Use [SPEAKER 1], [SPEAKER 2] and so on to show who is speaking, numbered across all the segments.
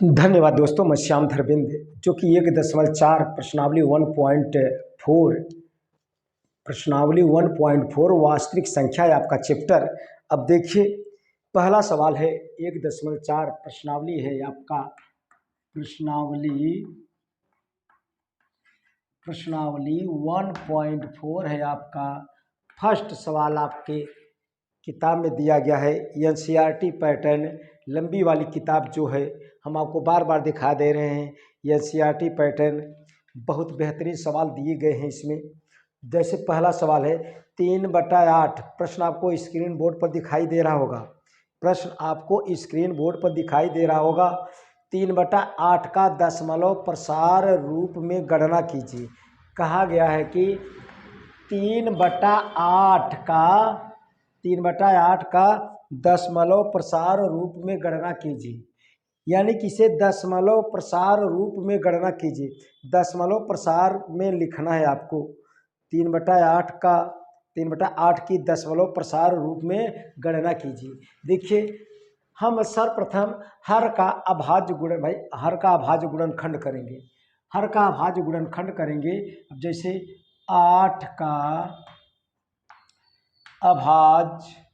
[SPEAKER 1] धन्यवाद दोस्तों। मैं श्याम धरविंद, जो कि 1.4 प्रश्नावली 1.4 वास्तविक संख्या है आपका चैप्टर। अब देखिए, पहला सवाल है 1.4 प्रश्नावली है आपका प्रश्नावली 1.4 है आपका। फर्स्ट सवाल आपके किताब में दिया गया है। एनसीईआरटी पैटर्न लंबी वाली किताब जो है, हम आपको बार बार दिखा दे रहे हैं। एनसीईआरटी पैटर्न बहुत बेहतरीन सवाल दिए गए हैं इसमें। जैसे पहला सवाल है 3/8। प्रश्न आपको स्क्रीन बोर्ड पर दिखाई दे रहा होगा। 3/8 का दशमलव प्रसार रूप में गणना कीजिए। कहा गया है कि 3/8 का दशमलव प्रसार रूप में गणना कीजिए, यानी कि इसे दशमलव प्रसार रूप में गणना कीजिए। दशमलव प्रसार में लिखना है आपको। 3/8 की दशमलव प्रसार रूप में गणना कीजिए। देखिए, हम सर्वप्रथम हर का अभाज्य गुणनखंड करेंगे। अब जैसे 8 का अभाज्य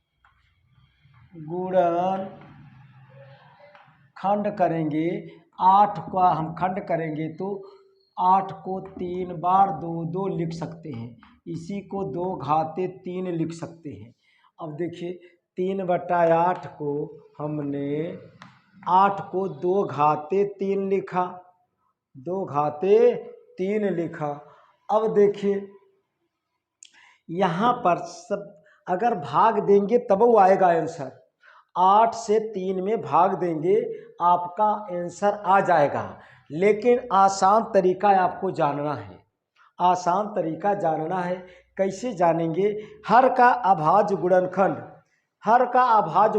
[SPEAKER 1] गुणनखंड करेंगे। 8 का हम खंड करेंगे तो 8 को 3 बार 2 लिख सकते हैं। इसी को 2 घाते 3 लिख सकते हैं। अब देखिए, 3/8 को हमने 8 को 2 घाते 3 लिखा। 2 घाते 3 लिखा। अब देखिए, यहाँ पर सब अगर भाग देंगे तब वो आएगा आंसर। 8 से 3 में भाग देंगे, आपका आंसर आ जाएगा। लेकिन आसान तरीका आपको जानना है। कैसे जानेंगे? हर का अभाज्य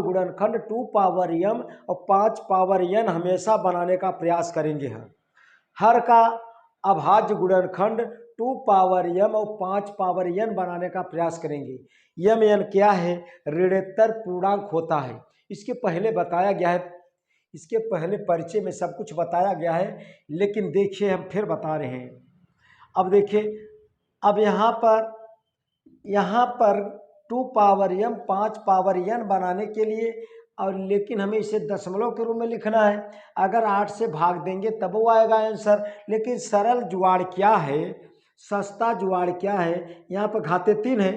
[SPEAKER 1] गुणनखंड 2 पावर m और 5 पावर n हमेशा बनाने का प्रयास करेंगे। हर का अभाज्य गुणनखंड 2 पावर m और 5 पावर n बनाने का प्रयास करेंगे। m n क्या है? ऋणोत्तर पूर्णांक होता है। इसके पहले बताया गया है, इसके पहले परिचय में सब कुछ बताया गया है, लेकिन देखिए हम फिर बता रहे हैं। अब देखिए, अब यहाँ पर 2 पावर m 5 पावर n बनाने के लिए, और लेकिन हमें इसे दशमलव के रूप में लिखना है। अगर 8 से भाग देंगे तब वो आएगा आंसर। लेकिन सरल जुगाड़ क्या है, सस्ता जुगाड़ क्या है? यहाँ पर घाते 3 है,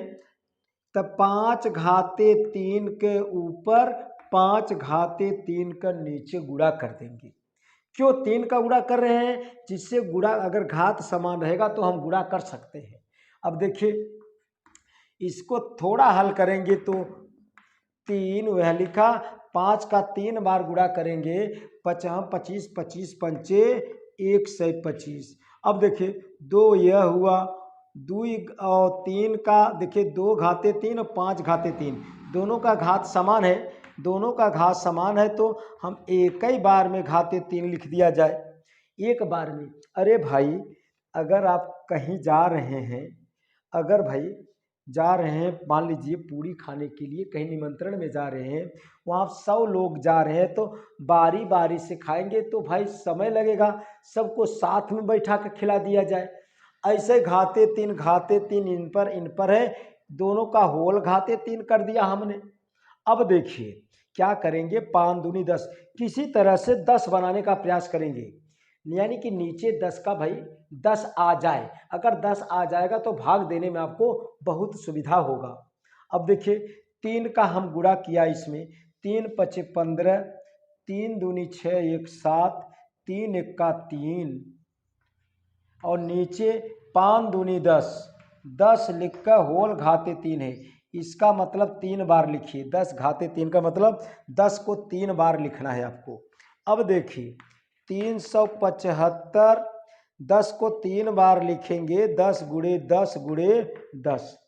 [SPEAKER 1] तब 5 घाते 3 के ऊपर 5 घाते 3 का नीचे गुणा कर देंगे। क्यों 3 का गुणा कर रहे हैं? जिससे गुणा अगर घात समान रहेगा तो हम गुणा कर सकते हैं। अब देखिए, इसको थोड़ा हल करेंगे तो 3 वह लिखा, 5 का 3 बार गुणा करेंगे, 25 25 पंचे 125। अब देखिए, 2 यह हुआ, 2 और 3 का देखिए 2 घाते 3 और 5 घाते 3 दोनों का घात समान है, तो हम एक ही बार में घाते 3 लिख दिया जाए। एक बार में। अरे भाई, अगर आप कहीं जा रहे हैं, मान लीजिए पूरी खाने के लिए कहीं निमंत्रण में जा रहे हैं, वहाँ 100 लोग जा रहे हैं, तो बारी बारी से खाएंगे तो भाई समय लगेगा। सबको साथ में बैठा कर खिला दिया जाए। ऐसे घाते 3 इन पर है, दोनों का होल घाते 3 कर दिया हमने। अब देखिए क्या करेंगे, 5 दूनी 10, किसी तरह से 10 बनाने का प्रयास करेंगे, यानी कि नीचे 10 का भाई 10 आ जाए। अगर 10 आ जाएगा तो भाग देने में आपको बहुत सुविधा होगा। अब देखिए, 3 का हम गुणा किया इसमें, 3 पचे 15, 3 दूनी 6 1 7, 3 1 का 3, और नीचे 5 दूनी 10, 10 लिख कर होल घाते 3 है। इसका मतलब 3 बार लिखिए। 10 घाते 3 का मतलब 10 को 3 बार लिखना है आपको। अब देखिए, 375, 10 को 3 बार लिखेंगे, 10 गुणे 10 गुणे 10।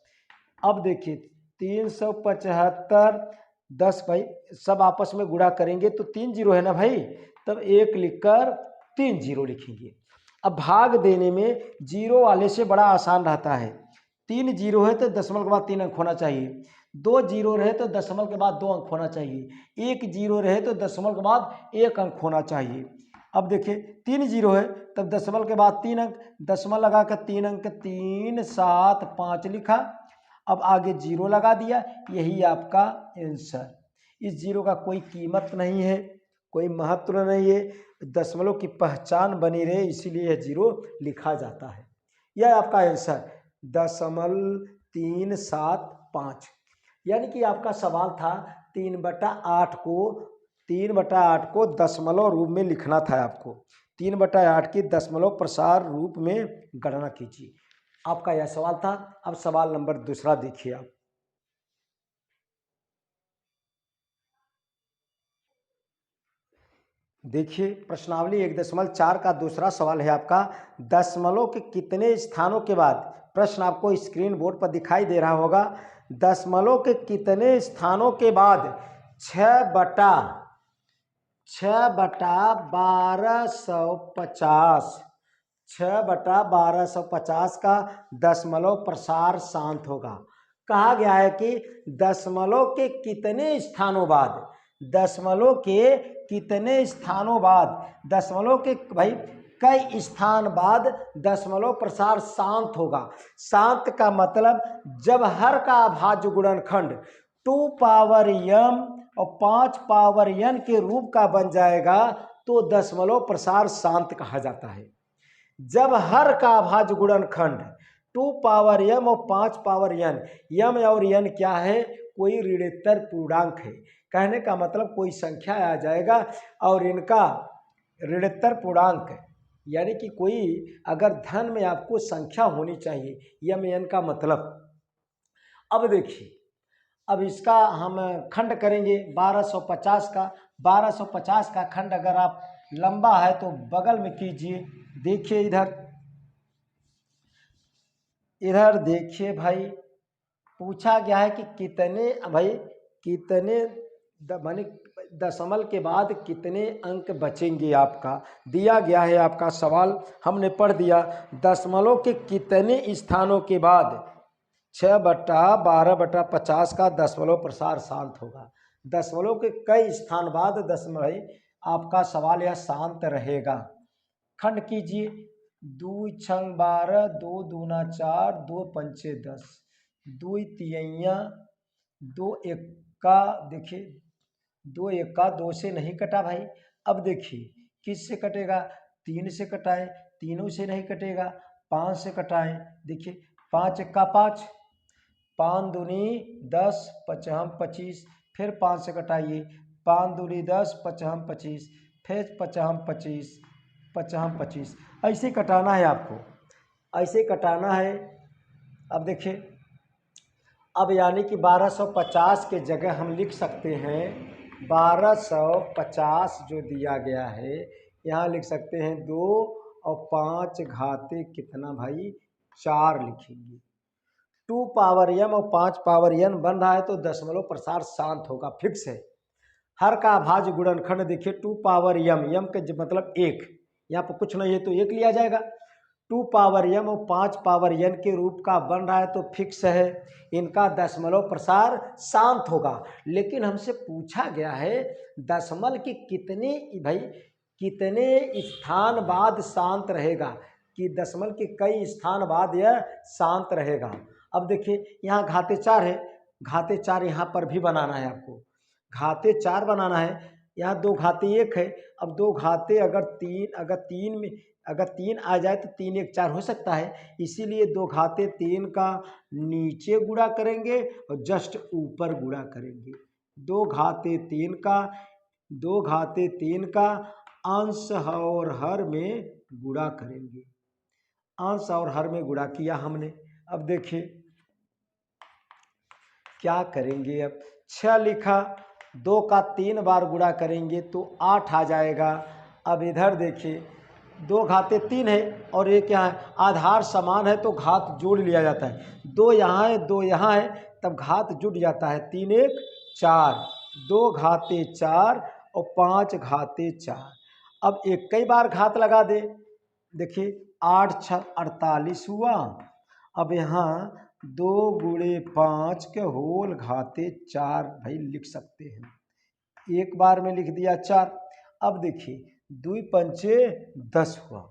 [SPEAKER 1] अब देखिए, 375, 10 भाई सब आपस में गुणा करेंगे तो 3 जीरो है ना भाई, तब 1 लिखकर 3 जीरो लिखेंगे। अब भाग देने में जीरो वाले से बड़ा आसान रहता है। 3 जीरो है तो दशमलव के बाद 3 अंक होना चाहिए। 2 जीरो रहे तो दशमलव के बाद 2 अंक होना चाहिए। 1 जीरो रहे तो दशमलव के बाद 1 अंक होना चाहिए। अब देखिए 3 जीरो है, तब दशमलव के बाद 3 अंक, दशमलव लगा कर 3 अंक 3 7 5 लिखा। अब आगे जीरो लगा दिया, यही आपका आंसर। इस जीरो का कोई कीमत नहीं है, कोई महत्व नहीं है, दशमलव की पहचान बनी रहे इसीलिए यह जीरो लिखा जाता है। यह आपका आंसर 0.375। यानी कि आपका सवाल था 3/8 को 3/8 को दशमलव रूप में लिखना था आपको। 3/8 की दशमलव प्रसार रूप में गणना कीजिए, आपका यह सवाल था। अब सवाल नंबर दूसरा देखिए आप। देखिए प्रश्नावली 1.4 का दूसरा सवाल है आपका, दशमलव के कितने स्थानों के बाद, प्रश्न आपको स्क्रीन बोर्ड पर दिखाई दे रहा होगा, दशमलव के कितने स्थानों के बाद 6/1250 6/1250 का दशमलव प्रसार शांत होगा। कहा गया है कि दशमलव के कितने स्थानों बाद, दशमलव के कितने स्थानों बाद, दशमलव के भाई कई स्थान बाद दशमलव प्रसार शांत होगा। शांत का मतलब जब हर का अभाज्य गुणनखंड 2 पावर m और 5 पावर n के रूप का बन जाएगा तो दशमलव प्रसार शांत कहा जाता है। जब हर का अभाज्य गुणनखंड 2 पावर m और 5 पावर n, m और n क्या है, कोई ऋणोत्तर पूर्णांक है। कहने का मतलब कोई संख्या आ जाएगा और इनका ऋणोत्तर पूर्णांक है, यानी कि कोई अगर धन में आपको संख्या होनी चाहिए, m n का मतलब। अब देखिए, अब इसका हम खंड करेंगे 1250 का। 1250 का खंड अगर आप लंबा है तो बगल में कीजिए। देखिए इधर देखिए भाई, पूछा गया है कि कितने भाई कितने माने दशमलव के बाद कितने अंक बचेंगे, आपका दिया गया है आपका सवाल हमने पढ़ दिया। दशमलव के कितने स्थानों के बाद 6/1250 का दशमलव प्रसार शांत होगा। दशमलव के कई स्थान बाद दशमलव आपका सवाल यह शांत रहेगा। खंड कीजिए, 2 छंग 12, 2 दूना 4, 2 पंचे 10, 2 तियैया 2 एक्का, देखिए 2 एक्का 2 से नहीं कटा भाई। अब देखिए किस से कटेगा, 3 से कटाएं, तीनों से नहीं कटेगा, 5 से कटाएं। देखिए 5 एक्का 5, 5 दूनी 10, 5 25, फिर 5 से कटाइए, 5 दूनी 10, 5 25, फिर 5 25, 5 25, ऐसे कटाना है आपको, ऐसे कटाना है। अब देखिए, अब यानी कि 1250 के जगह हम लिख सकते हैं 1250 जो दिया गया है, यहाँ लिख सकते हैं 2 और 5 घाते कितना भाई 4 लिखेंगे। 2 पावर m और 5 पावर n बन रहा है तो दशमलव प्रसार शांत होगा, फिक्स है। हर का अभाज्य गुणनखंड देखिए 2 पावर m के मतलब 1, यहाँ पर कुछ नहीं है तो 1 लिया जाएगा। 2 पावर m और 5 पावर n के रूप का बन रहा है तो फिक्स है, इनका दशमलव प्रसार शांत होगा। लेकिन हमसे पूछा गया है दशमलव के कितने भाई कितने स्थान बाद शांत रहेगा, कि दशमलव के कई स्थान बाद यह शांत रहेगा। अब देखिए यहाँ घाते 4 है, घाते 4 यहाँ पर भी बनाना है आपको, घाते 4 बनाना है। यहाँ 2 घाते 1 है, अब 2 घाते अगर 3 आ जाए तो 3 1 4 हो सकता है, इसीलिए 2 घाते 3 का नीचे गुणा करेंगे और जस्ट ऊपर गुणा करेंगे। 2 घाते 3 का 2 घाते 3 का अंश और हर में गुणा करेंगे, अंश और हर में गुणा किया हमने। अब देखिए क्या करेंगे, अब 6 लिखा, 2 का 3 बार गुणा करेंगे तो 8 आ जाएगा। अब इधर देखिए 2 घाते 3 है और ये क्या है, आधार समान है तो घात जोड़ लिया जाता है। 2 यहाँ है 2 यहाँ है तब घात जुट जाता है, 3 1 4, 2 घाते 4 और 5 घाते 4। अब एक कई बार घात लगा दे, देखिए 8 6 48 हुआ। अब यहाँ 2 गुणे 5 के होल घाते 4 भाई लिख सकते हैं, एक बार में लिख दिया 4। अब देखिए 2 पंचे 10 हुआ।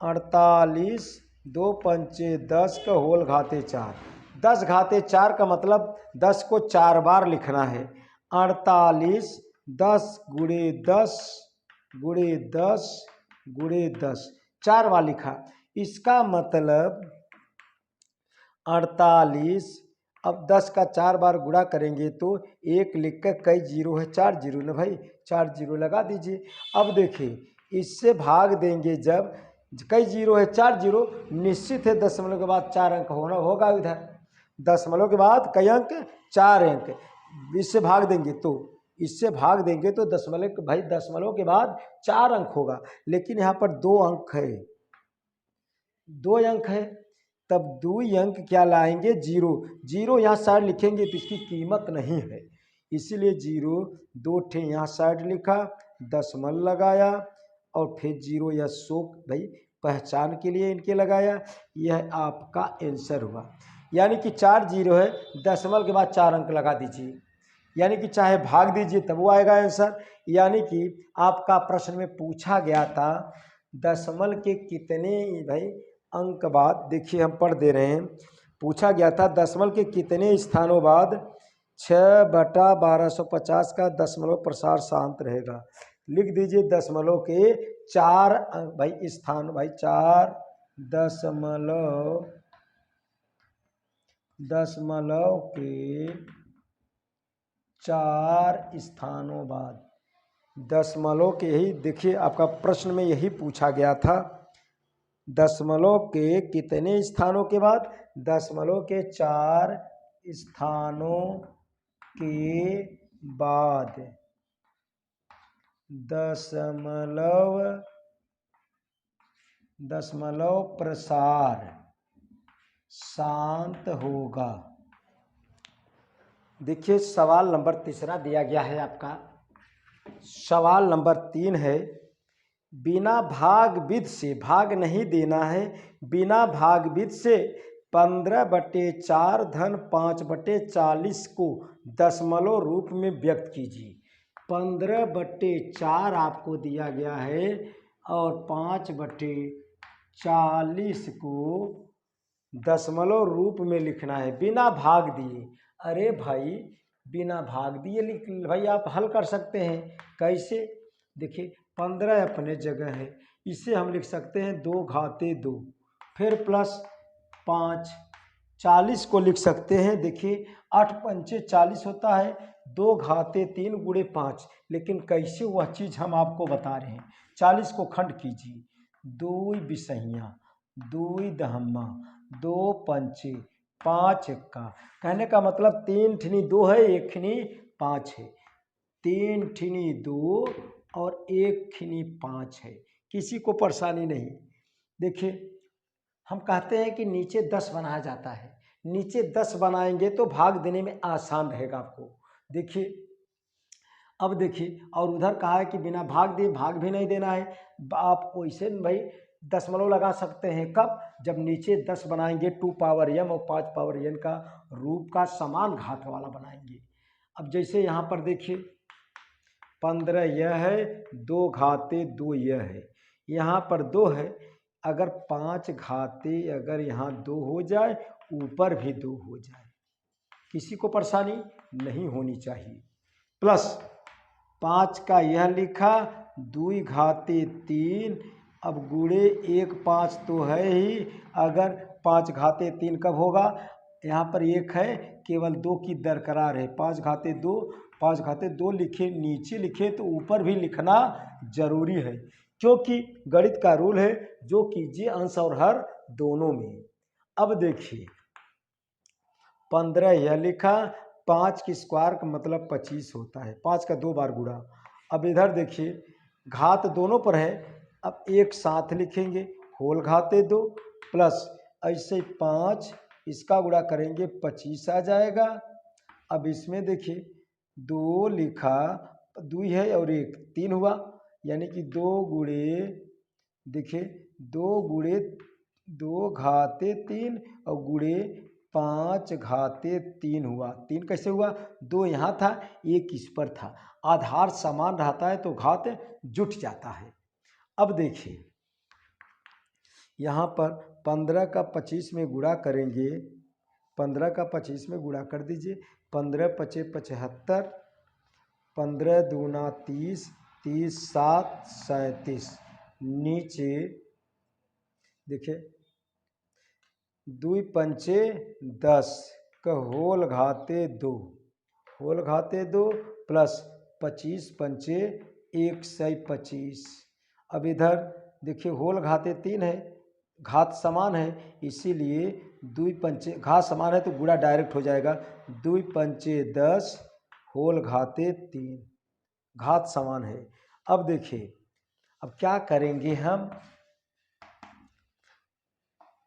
[SPEAKER 1] 48 2 पंचे 10 का होल घाते 4। 10 घाते 4 का मतलब 10 को 4 बार लिखना है। 48 10 गुणे 10 गुणे 10 गुणे 10 4 बार लिखा। इसका मतलब 48, अब 10 का 4 बार गुणा करेंगे तो 1 लिख कर कई जीरो है, 4 जीरो ना भाई, 4 जीरो लगा दीजिए। अब देखिए इससे भाग देंगे जब, कई जीरो है 4 जीरो, निश्चित है दशमलव के बाद 4 अंक होगा इधर। दशमलव के बाद कई अंक, 4 अंक। इससे भाग देंगे तो, इससे भाग देंगे तो दशमलव, भाई दशमलव के बाद 4 अंक होगा, लेकिन यहाँ पर 2 अंक है, 2 अंक है, तब 2 अंक क्या लाएंगे, जीरो। जीरो यहाँ साइड लिखेंगे तो इसकी कीमत नहीं है, इसीलिए जीरो 2 ठे यहाँ साइड लिखा, दशमलव लगाया और फिर जीरो या सौ भाई पहचान के लिए इनके लगाया। यह आपका आंसर हुआ। यानी कि 4 जीरो है, दशमलव के बाद 4 अंक लगा दीजिए, यानी कि चाहे भाग दीजिए तब वो आएगा आंसर। यानी कि आपका प्रश्न में पूछा गया था दशमलव के कितने भाई अंक बाद, देखिए हम पढ़ दे रहे हैं, पूछा गया था दशमलव के कितने स्थानों बाद 6/1250 का दशमलव प्रसार शांत रहेगा। लिख दीजिए दशमलव के 4 अंक भाई स्थान, भाई 4 दशमलव के 4 स्थानों बाद, दशमलव के ही देखिए आपका प्रश्न में यही पूछा गया था, दशमलव के कितने स्थानों के बाद, दशमलव के 4 स्थानों के बाद दशमलव प्रसार शांत होगा। देखिए सवाल नंबर 3 दिया गया है आपका। सवाल नंबर 3 है, बिना भाग विधि से, भाग नहीं देना है, बिना भाग विधि से 15/4 धन 5/40 को दशमलव रूप में व्यक्त कीजिए। 15/4 आपको दिया गया है और 5/40 को दशमलव रूप में लिखना है बिना भाग दिए। अरे भाई बिना भाग दिए लिख, भाई आप हल कर सकते हैं। कैसे, देखिए 15 अपने जगह है, इसे हम लिख सकते हैं 2 घाते 2, फिर प्लस 5, 40 को लिख सकते हैं, देखिए 8 पंचे 40 होता है, 2 घाते 3 गुणे 5। लेकिन कैसे वह चीज़ हम आपको बता रहे हैं। 40 को खंड कीजिए, 2 बिसहियाँ, 2 दहम्मा, 2 पंचे 5 एक्का। कहने का मतलब 3 ठिनी 2 है, 1 ठिनी 5 है, 3 ठिनी 2 और 1 ठिनी 5 है, किसी को परेशानी नहीं। देखिए हम कहते हैं कि नीचे 10 बनाया जाता है, नीचे 10 बनाएंगे तो भाग देने में आसान रहेगा आपको। देखिए अब देखिए, और उधर कहा है कि बिना भाग दिए, भाग भी नहीं देना है। आप वैसे भाई दशमलव लगा सकते हैं, कब, जब नीचे 10 बनाएंगे 2 पावर m और 5 पावर n का रूप का समान घात वाला बनाएंगे। अब जैसे यहाँ पर देखिए 15 यह है, 2 घाते 2 यह है, यहाँ पर 2 है, अगर 5 घाते अगर यहाँ 2 हो जाए, ऊपर भी 2 हो जाए, किसी को परेशानी नहीं होनी चाहिए। प्लस 5 का यह लिखा, 2 घाते 3, अब गुणे 1 5 तो है ही, अगर 5 घाते 3 कब होगा, यहाँ पर 1 है, केवल 2 की दरकरार है, 5 घाते 2, 5 घाते 2 लिखे, नीचे लिखे तो ऊपर भी लिखना जरूरी है, क्योंकि गणित का रूल है जो कीजिए अंश और हर दोनों में। अब देखिए 15 यह लिखा, 5 की स्क्वायर का मतलब 25 होता है, 5 का 2 बार गुणा। अब इधर देखिए घात दोनों पर है, अब एक साथ लिखेंगे, होल घाते 2 प्लस ऐसे 5, इसका गुणा करेंगे 25 आ जाएगा। अब इसमें देखिए 2 लिखा, 2 है और 1 3 हुआ, यानी कि 2 गुणे, देखिए 2 गुणे 2 घाते 3 और गुणे 5 घाते 3 हुआ। 3 कैसे हुआ? 2 यहाँ था, 1 इस पर था। आधार समान रहता है तो घात जुट जाता है। अब देखिए यहाँ पर 15 का 25 में गुणा करेंगे, 15 का 25 में गुणा कर दीजिए। 15 पचे 75, 15 दूना 30, 30 7 37। नीचे देखिए 2 पंचे 10 का होल घाते 2, होल घाते 2 प्लस 25 पंचे 125। अब इधर देखिए होल घाते 3 है, घात समान है, इसीलिए 2 पंचे घात समान है तो गुणा डायरेक्ट हो जाएगा। 2 पंचे 10 होल घाते 3, घात समान है। अब देखिए अब क्या करेंगे हम,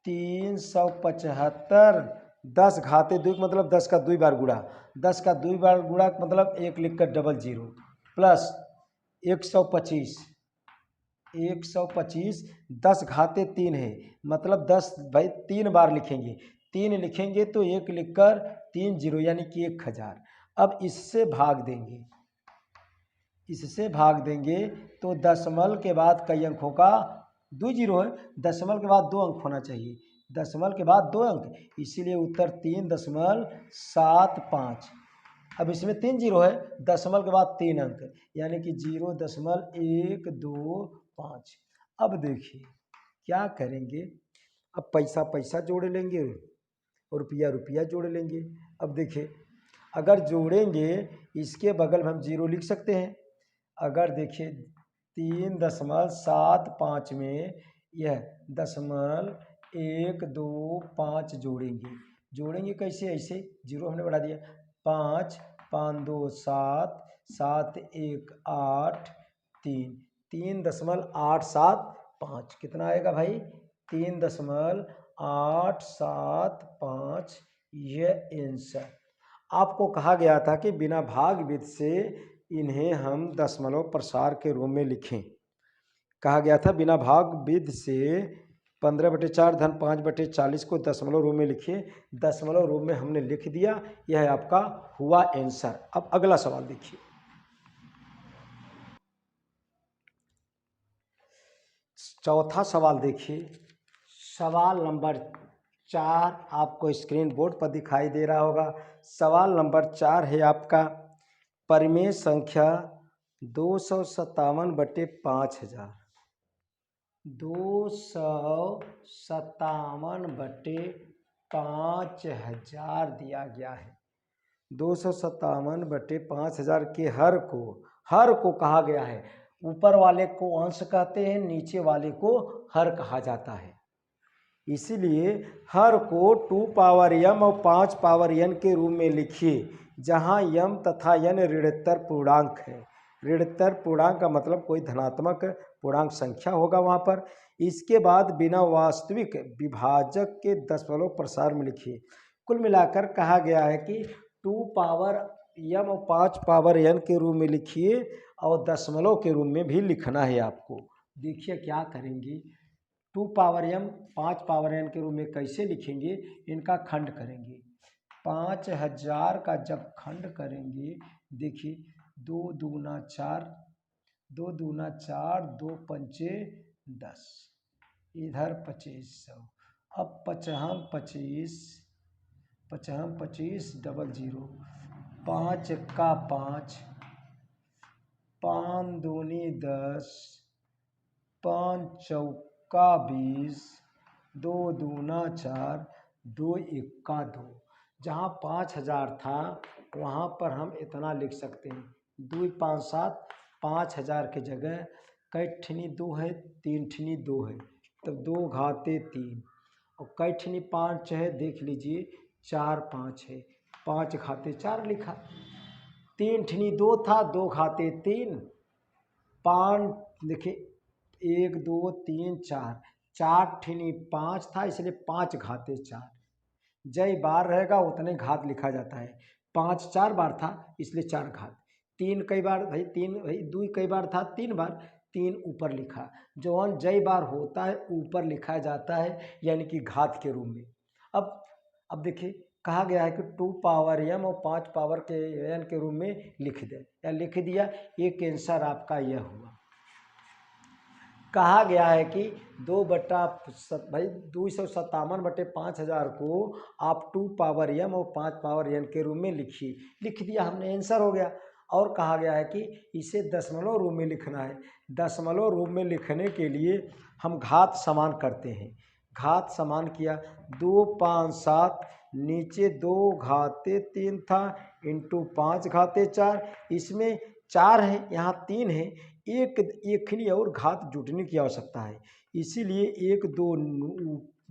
[SPEAKER 1] 375 10 घाते 2 मतलब 10 का 2 बार गुणा, 10 का 2 बार गुणा मतलब 1 लिख कर डबल 0 प्लस 125, 125 10 घाते 3 है मतलब 10 भाई 3 बार लिखेंगे, 3 लिखेंगे तो 1 लिखकर 3 0 यानी कि 1000। अब इससे भाग देंगे, इससे भाग देंगे तो दशमलव के बाद कई अंकों का 2 जीरो है, दशमलव के बाद 2 अंक होना चाहिए, दशमलव के बाद 2 अंक, इसीलिए उत्तर 3.75। अब इसमें 3 जीरो है, दशमलव के बाद 3 अंक यानी कि 0.125। अब देखिए क्या करेंगे, अब पैसा पैसा जोड़ लेंगे और रुपया रुपया जोड़ लेंगे। अब देखिए अगर जोड़ेंगे इसके बगल में हम 0 लिख सकते हैं। अगर देखिए 3.75 में यह 0.125 जोड़ेंगे, जोड़ेंगे कैसे? ऐसे 0 हमने बढ़ा दिया, 5 5 2 7 7 1 8 3 3.875 कितना आएगा भाई? 3.875 यह आंसर। आपको कहा गया था कि बिना भाग विधि से इन्हें हम दशमलव प्रसार के रूप में लिखें। कहा गया था बिना भाग विधि से 15/4 धन 5/40 को दशमलव रूप में लिखिए। दशमलव रूप में हमने लिख दिया, यह आपका हुआ आंसर। अब अगला सवाल देखिए, चौथा सवाल देखिए, सवाल नंबर 4 आपको स्क्रीन बोर्ड पर दिखाई दे रहा होगा। सवाल नंबर 4 है आपका, परिमेय संख्या 257/5000, 257/5000 दिया गया है। 257/5000 के हर को कहा गया है। ऊपर वाले को अंश कहते हैं, नीचे वाले को हर कहा जाता है। इसीलिए हर को 2 पावर m और 5 पावर n के रूप में लिखिए, जहां m तथा n ऋणोत्तर पूर्णांक है। ऋणोत्तर पूर्णांक का मतलब कोई धनात्मक पूर्णांक संख्या होगा वहां पर। इसके बाद बिना वास्तविक विभाजक के दशमलव प्रसार में लिखिए। कुल मिलाकर कहा गया है कि 2 पावर m और 5 पावर n के रूप में लिखिए और दशमलव के रूप में भी लिखना है आपको। देखिए क्या करेंगे, 2 पावर m 5 पावर n के रूप में कैसे लिखेंगे, इनका खंड करेंगे। 5000 का जब खंड करेंगे, देखिए 2 दूना 4, 2 दूना 4, 2 पंचे 10, इधर 2500। अब 55 25 डबल 0, 5 का 5, 5 दूनी 10, 5 चौका 20, 2 दूना 4, 2 इक्का 2। जहाँ 5000 था वहाँ पर हम इतना लिख सकते हैं, 2 5 7, 5000 के जगह कई ठनी 2 है, 3 ठनी 2 है, तब 2 घाते 3, और कई ठनी 5 है, देख लीजिए 4 5 है, 5 घाते 4 लिखा। 3 ठनी 2 था, 2 घाते 3, 5 देखिए 1 2 3 4, 4 ठनी 5 था इसलिए 5 घाते 4। जय बार रहेगा उतने घात लिखा जाता है। 5 4 बार था इसलिए 4 घात। 3 कई बार भाई 3 भाई 2 कई बार था 3 बार, 3 ऊपर लिखा। जौन जय बार होता है ऊपर लिखा जाता है यानी कि घात के रूप में। अब अब देखिए कहा गया है कि 2 पावर m और 5 पावर के n के रूप में लिख दे, या लिख दिया। एक आंसर आपका यह हुआ। कहा गया है कि 257/5000 को आप 2 पावर m और 5 पावर n के रूप में लिखिए। लिख दिया हमने, आंसर हो गया। और कहा गया है कि इसे दशमलव रूप में लिखना है। दशमलव रूप में लिखने के लिए हम घात समान करते हैं। घात समान किया, 2 5 7, नीचे 2 घाते 3 था, इंटू 5 घाते 4। इसमें 4 है, यहाँ 3 है, एक एकनी और घात जुटने की आवश्यकता है, इसीलिए 1 2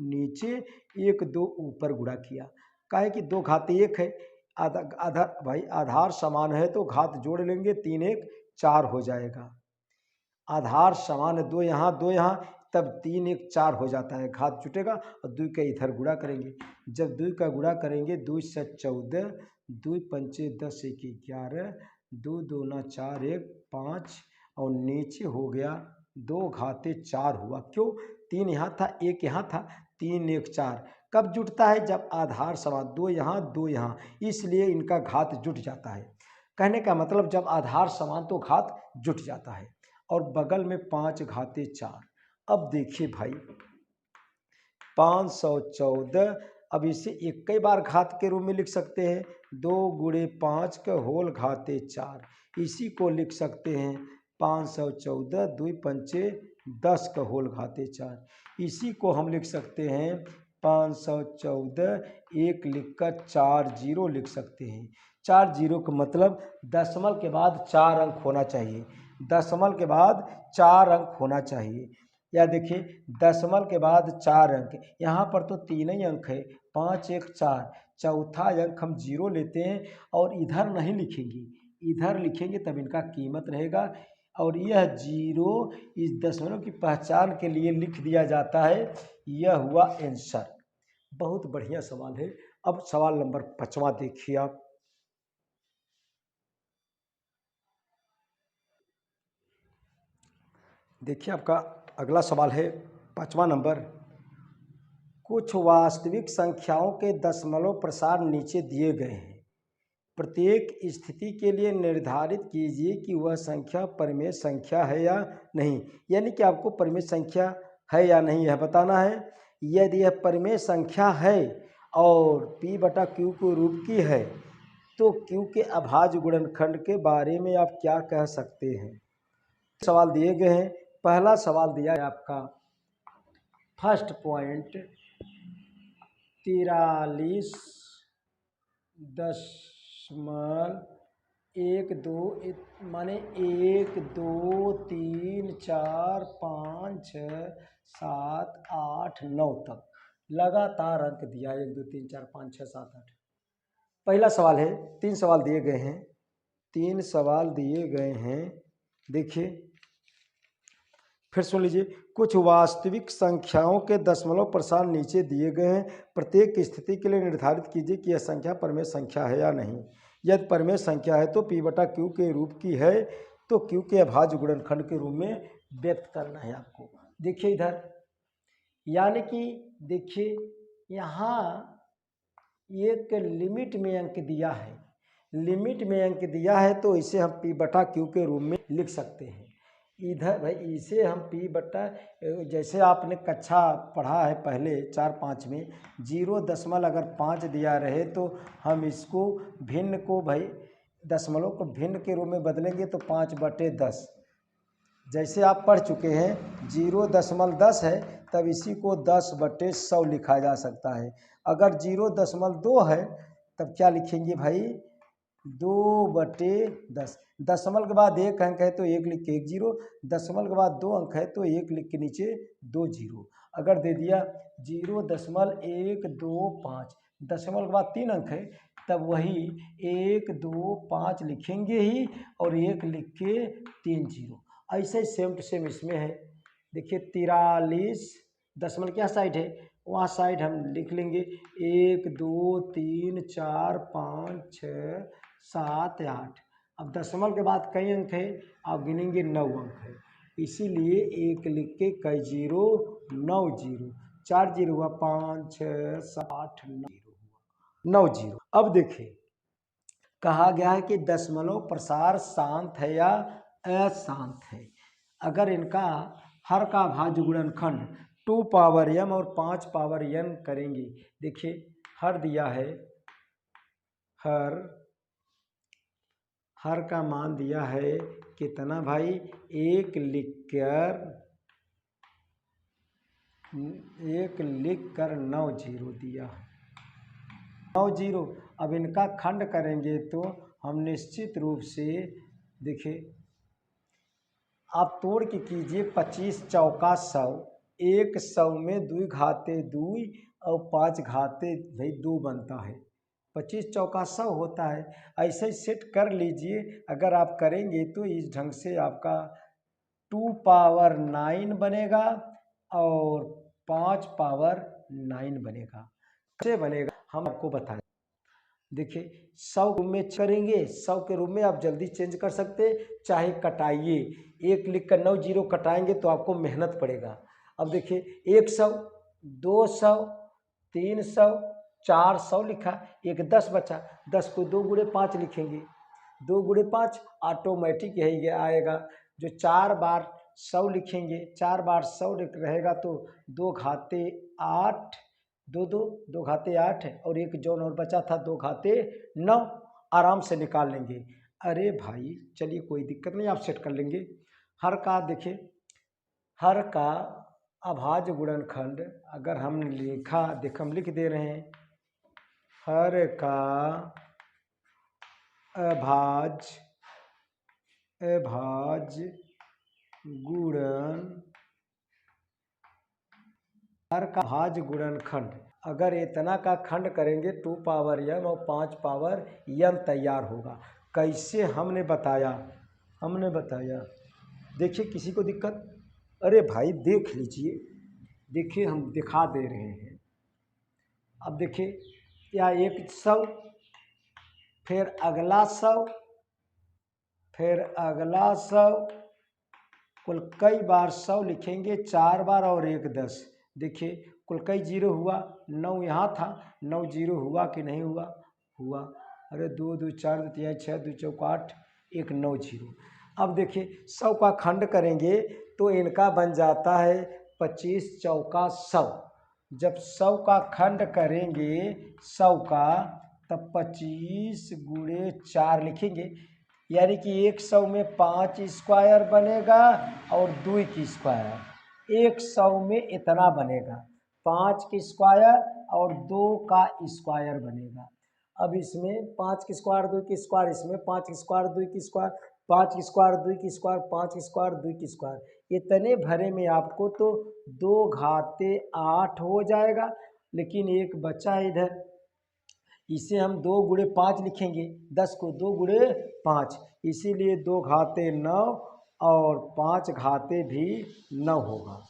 [SPEAKER 1] नीचे 1 2 ऊपर गुणा किया। काहे कि 2 घात 1 है, आधा भाई आधार समान है तो घात जोड़ लेंगे, 3 1 4 हो जाएगा। आधार समान है, 2 यहाँ 2 यहाँ, तब 3 1 4 हो जाता है, घात जुटेगा और 2 का इधर गुणा करेंगे। जब 2 का गुणा करेंगे, 2 से 14, 2 पंचे 10 1 11, 2 2 ना 4 1 5, और नीचे हो गया 2 घाते 4 हुआ। क्यों? 3 यहाँ था, 1 यहाँ था, 3 1 4। कब जुटता है? जब आधार समान, 2 यहाँ 2 यहाँ, इसलिए इनका घात जुट जाता है। कहने का मतलब जब आधार समान तो घात जुट जाता है। और बगल में 5 घाते 4। अब देखिए भाई 514, अब इसे एक कई बार घात के रूप में लिख सकते हैं, 2 गुणे 5 के होल घाते 4। इसी को लिख सकते हैं 514, 2 पंचे 10 का होल घाते 4। इसी को हम लिख सकते हैं 514, 1 लिखकर 4 जीरो लिख सकते हैं। 4 जीरो का मतलब दशमलव के बाद 4 अंक होना चाहिए। दशमलव के बाद 4 अंक होना चाहिए। या देखिए दशमलव के बाद 4 अंक, यहाँ पर तो 3 ही अंक है, 5 1 4, चौथा अंक हम जीरो लेते हैं और इधर नहीं लिखेंगे, इधर लिखेंगे तब इनका कीमत रहेगा। और यह जीरो इस दशमलव की पहचान के लिए लिख दिया जाता है। यह हुआ आंसर। बहुत बढ़िया सवाल है। अब सवाल नंबर 5वां देखिए आप। देखिए आपका अगला सवाल है 5वां नंबर। कुछ वास्तविक संख्याओं के दशमलव प्रसार नीचे दिए गए हैं। प्रत्येक स्थिति के लिए निर्धारित कीजिए कि वह संख्या परिमेय संख्या है या नहीं। यानी कि आपको परिमेय संख्या है या नहीं यह बताना है। यदि यह परिमेय संख्या है और P बटा Q के रूप की है तो Q के अभाज्य गुणनखंड के बारे में आप क्या कह सकते हैं। सवाल दिए गए हैं। पहला सवाल दिया है आपका फर्स्ट पॉइंट 43 दशमलव 1 2 माने 1 2 3 4 5 6 7 8 9 तक लगातार अंक दिया है। 1 2 3 4 5 6 7 8। पहला सवाल है, 3 सवाल दिए गए हैं। 3 सवाल दिए गए हैं, देखिए फिर सुन लीजिए। कुछ वास्तविक संख्याओं के दशमलव प्रसार नीचे दिए गए हैं। प्रत्येक स्थिति के लिए निर्धारित कीजिए कि यह संख्या परिमेय संख्या है या नहीं। यदि परिमेय संख्या है तो P बटा Q के रूप की है तो Q के अभाज्य गुणनखंड के रूप में व्यक्त करना है आपको। देखिए इधर, यानी कि देखिए यहाँ एक लिमिट में अंक दिया है, लिमिट में अंक दिया है तो इसे हम P बटा Q के रूप में लिख सकते हैं। इधर भाई इसे हम P बटा, जैसे आपने कक्षा पढ़ा है पहले 4 5 में, 0.5 दिया रहे तो हम इसको भिन्न को भाई दशमलव को भिन्न के रूप में बदलेंगे तो 5/10। जैसे आप पढ़ चुके हैं 0.10 है तब इसी को 10/100 लिखा जा सकता है। अगर 0.2 है तब क्या लिखेंगे भाई, 2/10। दशमलव के बाद 1 अंक है तो 1 लिख के 1 जीरो, दशमलव के बाद 2 अंक है तो 1 लिख के नीचे 2 जीरो। अगर दे दिया 0.125, दशमलव के बाद 3 अंक है तब वही 1 2 5 लिखेंगे ही और 1 लिख के 3 जीरो। ऐसे सेम टू सेम इसमें है। देखिए 43 दशमलव क्या साइड है, वहाँ साइड हम लिख लेंगे 1 2 3 4 5 6 7 8। अब दशमलव के बाद कई अंक है, आप गिनेंगे 9 अंक है, इसीलिए 1 लिख के कई जीरो 9 जीरो, 4 जीरो हुआ 5 6 7 8 9 जीरो हुआ। 9 जीरो। अब देखिए कहा गया है कि दशमलव प्रसार शांत है या अशांत है। अगर इनका हर का अभाज्य गुणनखंड 2 पावर m और 5 पावर n करेंगे। देखिए हर दिया है, हर का मान दिया है कितना भाई, एक लिख कर 9 जीरो दिया है, 9 जीरो। अब इनका खंड करेंगे तो हम निश्चित रूप से देखिए आप तोड़ के कीजिए, 25 चौका 100, 100 में 2 घाते 2 और 5 घाते भाई 2 बनता है, 25 चौका 100 होता है। ऐसे ही सेट कर लीजिए। अगर आप करेंगे तो इस ढंग से आपका 2 पावर 9 बनेगा और 5 पावर 9 बनेगा। कैसे बनेगा हम आपको बताएं। देखिए 100 रूम में करेंगे, 100 के रूम में आप जल्दी चेंज कर सकते, चाहे कटाइए, एक लिख कर 9 जीरो कटाएंगे तो आपको मेहनत पड़ेगा। अब देखिए 100, 200, 300, 400 लिखा, एक 10 बचा, 10 को 2 गुणे 5 लिखेंगे, 2 गुणे 5 ऑटोमेटिक यही आएगा। जो 4 बार 100 लिखेंगे, 4 बार 100 रहेगा तो 2 घाते 8, 2 घाते 8 और एक जौन और बचा था 2 घाते 9, आराम से निकाल लेंगे। अरे भाई चलिए कोई दिक्कत नहीं, आप सेट कर लेंगे। हर का देखिए, हर का अभाज्य गुणनखंड अगर हमने लिखा, देख हम लिख दे रहे हैं, हर का अभाज्य हर का अभाज्य गुणनखंड अगर इतना का खंड करेंगे 2 पावर m और 5 पावर n तैयार होगा। कैसे हमने बताया, देखिए किसी को दिक्कत, अरे भाई देख लीजिए, देखिए हम दिखा दे रहे हैं। अब देखिए या 100, फिर अगला 100, फिर अगला 100, कुल कई बार 100 लिखेंगे, 4 बार और 1 10। देखिए कुल कई जीरो हुआ, 9 यहाँ था, 9 जीरो हुआ कि नहीं हुआ, हुआ। अरे 2 2 4 2 3 6 2 चौका 8, 1 9 जीरो। अब देखिए 100 का खंड करेंगे तो इनका बन जाता है 25 चौका 100। जब 100 का खंड करेंगे 100 का, तब 25 गुणे 4 लिखेंगे, यानी कि 100 में 5 स्क्वायर बनेगा और 2 की स्क्वायर, 100 में इतना बनेगा, 5 की स्क्वायर और 2 का स्क्वायर बनेगा। अब इसमें 5 की स्क्वायर 2 की स्क्वायर, इसमें 5 की स्क्वायर 2 की स्क्वायर, 5 की स्क्वायर 2 की स्क्वायर, 5 की स्क्वायर 2 की स्क्वायर, इतने भरे में आपको तो 2 घाते 8 हो जाएगा। लेकिन एक बचा है इधर, इसे हम 2 गुणे 5 लिखेंगे, 10 को 2 गुणे 5, इसीलिए 2 घाते 9 और 5 घाते भी 9 होगा।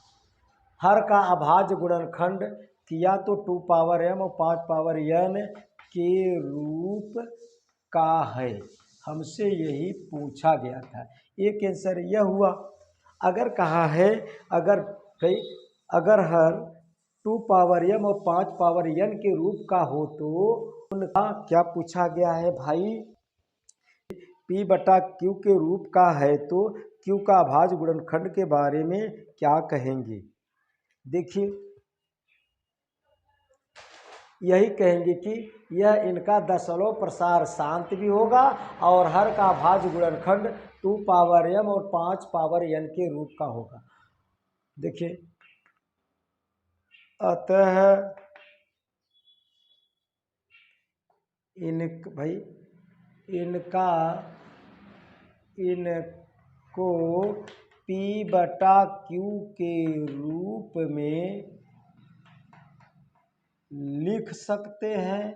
[SPEAKER 1] हर का अभाज्य गुणनखंड किया तो 2 पावर m और 5 पावर n के रूप का है, हमसे यही पूछा गया था। एक आंसर यह हुआ। अगर कहा है अगर हर 2 पावर m और 5 पावर n के रूप का हो तो उनका क्या पूछा गया है भाई, P बटा Q के रूप का है तो Q का अभाज्य गुणनखंड के बारे में क्या कहेंगे। देखिए यही कहेंगे कि यह इनका दशमलव प्रसार शांत भी होगा और हर का अभाज्य गुणनखंड 2 पावर m और 5 पावर n के रूप का होगा। देखिए अतः इनको P बटा Q के रूप में लिख सकते हैं।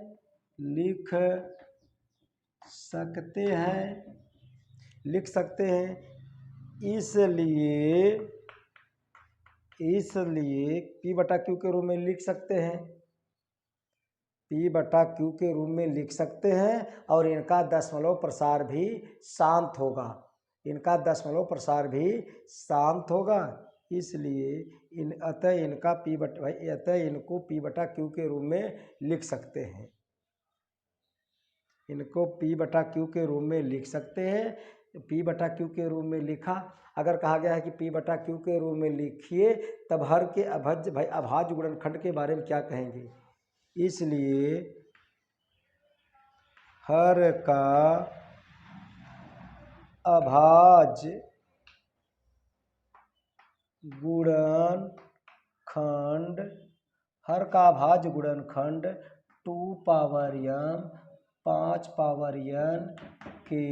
[SPEAKER 1] इसलिए P बटा Q के रूप में लिख सकते हैं, P बटा Q के रूप में लिख सकते हैं और इनका दशमलव प्रसार भी शांत होगा। इसलिए अतः इनको P बटा Q के रूप में लिख सकते हैं। इनको P बटा Q के रूप में लिख सकते हैं। P बटा Q के रूप में लिखा, अगर कहा गया है कि P बटा Q के रूप में लिखिए, तब हर के अभाज्य भाई अभाज्य गुणनखंड के बारे में क्या कहेंगे। इसलिए हर का अभाज्य गुणनखंड, हर का अभाज्य गुणनखंड 2 पावर m 5 पावर n के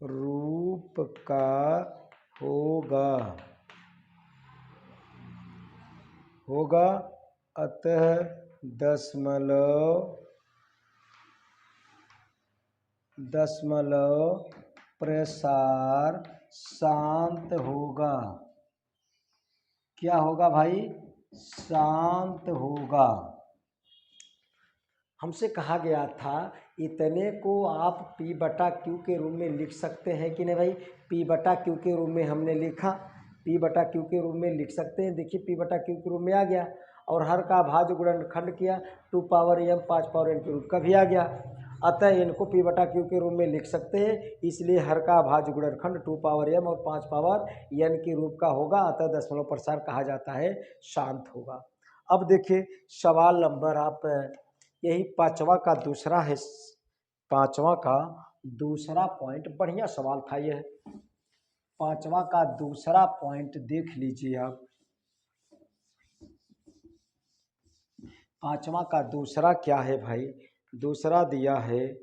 [SPEAKER 1] रूप का होगा। अतः दशमलव प्रसार शांत होगा। क्या होगा भाई, शांत होगा। हमसे कहा गया था इतने को आप P बटा Q के रूप में लिख सकते हैं कि नहीं भाई। P बटा Q के रूप में हमने लिखा, P बटा Q के रूप में लिख सकते हैं। देखिए P बटा Q के रूप में आ गया, और हर का अभाज्य गुणनखंड किया 2 पावर m 5 पावर n के रूप का भी आ गया। अतः इनको P बटा Q के रूप में लिख सकते हैं, इसलिए हर का अभाज्य गुणनखंड 2 पावर m और 5 पावर n के रूप का होगा। अतः दशमलव प्रसार कहा जाता है शांत होगा। अब देखिए सवाल नंबर आप यही पांचवा का दूसरा है, पांचवा का दूसरा पॉइंट, बढ़िया सवाल था यह। पांचवा का दूसरा पॉइंट देख लीजिए आप। पांचवा का दूसरा क्या है भाई, दूसरा दिया है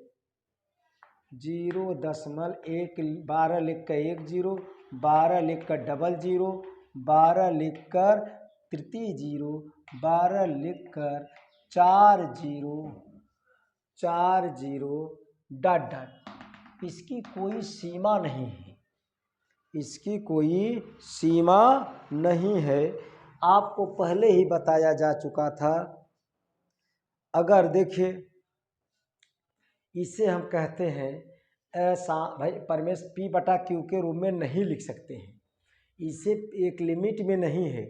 [SPEAKER 1] 0.1 12 लिख कर 1 0, 12 लिख कर डबल 0, 12 लिख कर तृतीय 0, 12 लिख कर 4 0, 4 0 डॉट डॉट। इसकी कोई सीमा नहीं है, इसकी कोई सीमा नहीं है। आपको पहले ही बताया जा चुका था। अगर देखिए इसे हम कहते हैं ऐसा भाई परमेश P बटा Q के रूप में नहीं लिख सकते हैं, इसे एक लिमिट में नहीं है।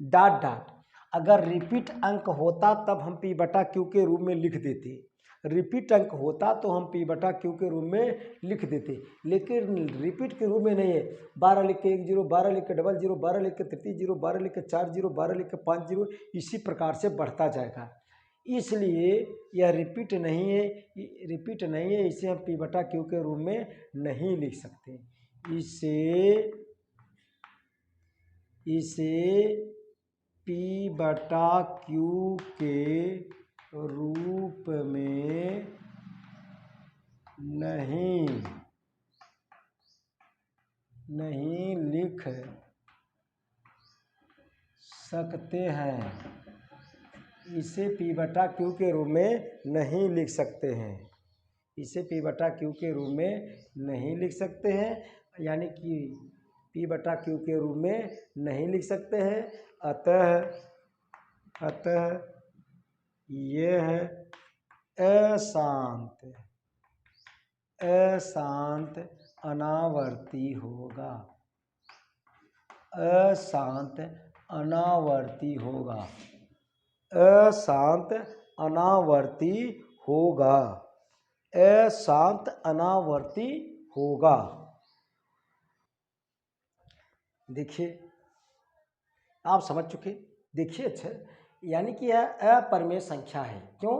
[SPEAKER 1] डॉट डॉट, अगर रिपीट अंक होता तब हम P बटा Q के रूप में लिख देते, रिपीट अंक होता तो हम P बटा Q के रूप में लिख देते, लेकिन रिपीट के रूप में नहीं है। 12 लिख के 1 0, 12 लिख के डबल 0, 12 लिख के तृतीय 0, 12 लिख के 4 0, 12 लिख के 5 0, इसी प्रकार से बढ़ता जाएगा। इसलिए यह रिपीट नहीं है, रिपीट नहीं है, इसे हम P बटा Q के रूप में नहीं लिख सकते। इसे P बटा Q के रूप में नहीं लिख सकते हैं, इसे P बटा Q के रूप में नहीं लिख सकते हैं, इसे P बटा Q के रूप में नहीं लिख सकते हैं, यानी कि P बटा Q के रूप में नहीं लिख सकते हैं। अतः यह अशांत अनावर्ती होगा, अशांत अनावर्ती होगा, अशांत अनावर्ती होगा, अशांत अनावर्ती होगा। देखिए आप समझ चुके। देखिए अच्छा, यानी कि यह अपरिमेय संख्या है। क्यों,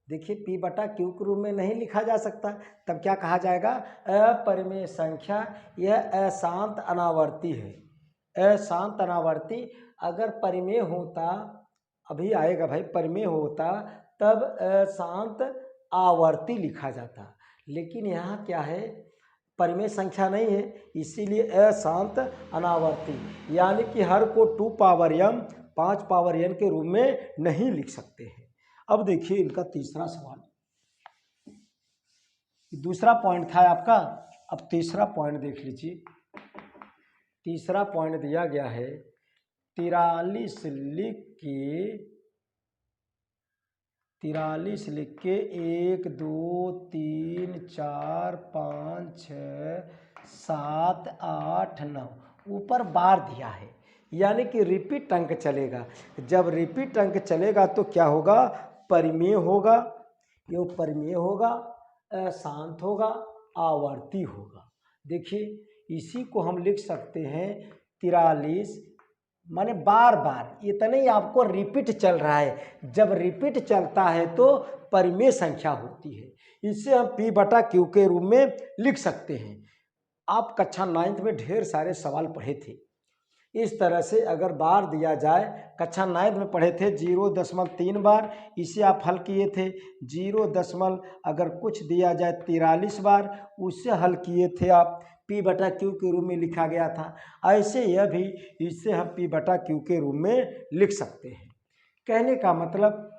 [SPEAKER 1] देखिए P बटा Q के रूप में नहीं लिखा जा सकता, तब क्या कहा जाएगा, अपरिमेय संख्या, यह अशांत अनावर्ती है, अशांत अनावर्ती। अगर परिमेय होता, अभी आएगा भाई, परिमेय होता तब अशांत आवर्ती लिखा जाता, लेकिन यहाँ क्या है, परिमेय संख्या नहीं है, इसीलिए अशांत अनावर्ती, यानी कि हर को 2 पावर m 5 पावर n के रूप में नहीं लिख सकते हैं। अब देखिए इनका तीसरा सवाल, दूसरा पॉइंट था आपका, अब तीसरा पॉइंट देख लीजिए। तीसरा पॉइंट दिया गया है 43 लिख के 1 2 3 4 5 6 7 8 9 ऊपर बार दिया है, यानी कि रिपीट अंक चलेगा। जब रिपीट अंक चलेगा तो क्या होगा, परिमेय होगा, ये परिमेय होगा, अशांत होगा, आवर्ती होगा। देखिए इसी को हम लिख सकते हैं 43, माने बार बार, इतना ही आपको रिपीट चल रहा है। जब रिपीट चलता है तो परिमेय संख्या होती है। इसे हम P बटा Q के रूप में लिख सकते हैं। आप कक्षा 9th में ढेर सारे सवाल पढ़े थे। इस तरह से अगर बार दिया जाए, कक्षा 9th में पढ़े थे 0.3 बार, इसे आप हल किए थे 0, अगर कुछ दिया जाए 43 बार, उससे हल किए थे आप। P बटा Q के रूप में लिखा गया था। ऐसे यह भी, इससे हम P बटा Q के रूप में लिख सकते हैं। कहने का मतलब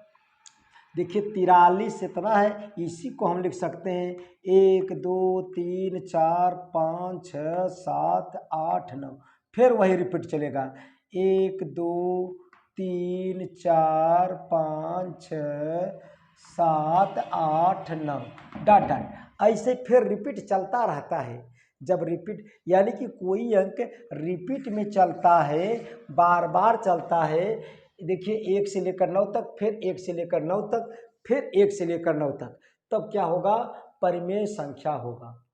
[SPEAKER 1] देखिए 43 इतना है, इसी को हम लिख सकते हैं 1 2 3 4 5 6 7 8 9। फिर वही रिपीट चलेगा 1 2 3 4 5 6 7 8 9 डॉट डॉट, ऐसे फिर रिपीट चलता रहता है। जब रिपीट यानी कि कोई अंक रिपीट में चलता है, बार बार चलता है, देखिए 1 से लेकर 9 तक, फिर 1 से लेकर 9 तक, फिर 1 से लेकर 9 तक, तब क्या होगा? परिमेय संख्या होगा।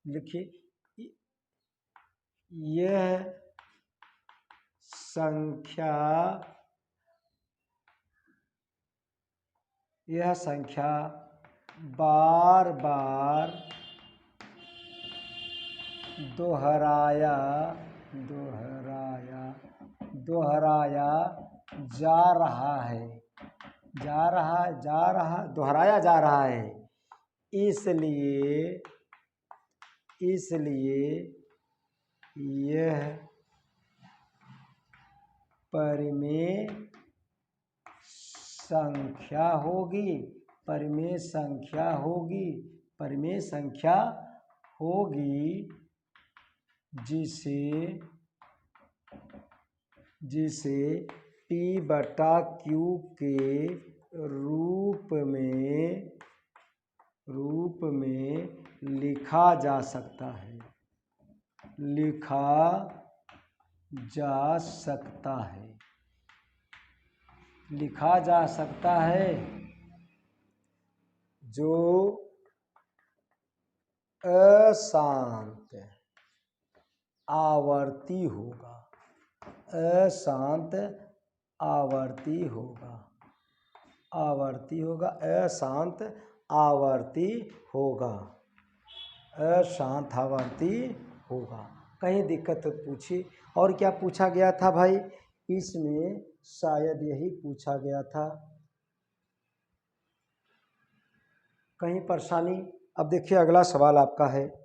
[SPEAKER 1] लिखिए यह संख्या बार बार दोहराया दोहराया जा रहा है, इसलिए यह परिमेय संख्या होगी, जिसे P बटा Q के रूप में लिखा जा सकता है। जो अशांत आवर्ती होगा, अशांत आवर्ती होगा। कहीं दिक्कत तो पूछिए। और क्या पूछा गया था भाई? इसमें शायद यही पूछा गया था। कहीं परेशानी? अब देखिए अगला सवाल आपका है।